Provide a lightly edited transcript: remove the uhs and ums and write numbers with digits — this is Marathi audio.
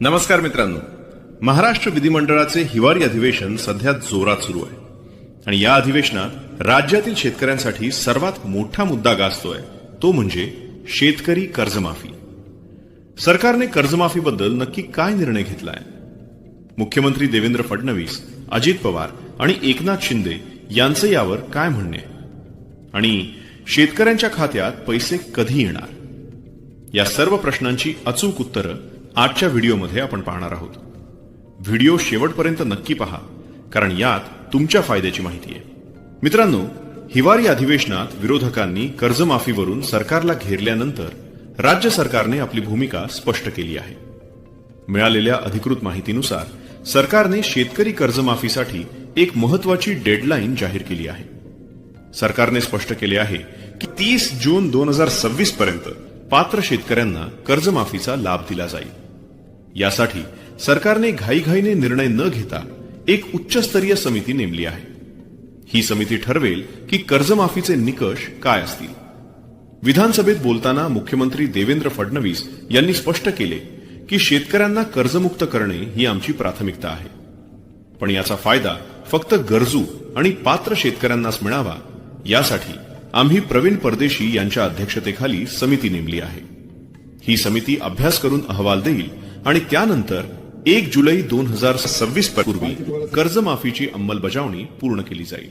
नमस्कार मित्रांनो, महाराष्ट्र विधिमंडळाचे हिवाळी अधिवेशन सध्या जोरात सुरू आहे आणि या अधिवेशनात राज्यातील शेतकऱ्यांसाठी सर्वात मोठा मुद्दा गाजतोय तो म्हणजे शेतकरी कर्जमाफी. सरकारने कर्जमाफीबद्दल नक्की काय निर्णय घेतलाय? मुख्यमंत्री देवेंद्र फडणवीस, अजित पवार आणि एकनाथ शिंदे यांचे यावर काय म्हणणे आणि शेतकऱ्यांच्या खात्यात पैसे कधी येणार, या सर्व प्रश्नांची अचूक उत्तरं आजच्या व्हिडिओमध्ये आपण पाहणार आहोत. व्हिडिओ शेवटपर्यंत नक्की पहा, कारण यात तुमच्या फायद्याची माहिती आहे. मित्रांनो, हिवाळी अधिवेशनात विरोधकांनी कर्जमाफीवरून सरकारला घेरल्यानंतर राज्य सरकारने आपली भूमिका स्पष्ट केली आहे. मिळालेल्या अधिकृत माहितीनुसार सरकारने शेतकरी कर्जमाफीसाठी एक महत्वाची डेडलाईन जाहीर केली आहे. सरकारने स्पष्ट केले आहे की 30 जून 2026 पर्यंत पात्र शेतकऱ्यांना कर्जमाफीचा लाभ दिला जाईल. यासाठी सरकारने घाईघाईने निर्णय न घेता एक उच्चस्तरीय समिती नेमली आहे. ही समिती ठरवेल की कर्जमाफीचे निकष काय असतील. विधानसभेत बोलताना मुख्यमंत्री देवेंद्र फडणवीस यांनी स्पष्ट केले की शेतकऱ्यांना कर्जमुक्त करणे ही आमची प्राथमिकता आहे, पण याचा फायदा फक्त गरजू आणि पात्र शेतकऱ्यांनाच मिळावा यासाठी आम्ही प्रवीण परदेशी यांच्या अध्यक्षतेखाली समिती नेमली आहे. ही समिती अभ्यास करून अहवाल देईल आणि त्यानंतर 1 जुलै 2026 पूर्वी कर्जमाफीची अंमलबजावणी पूर्ण केली जाईल.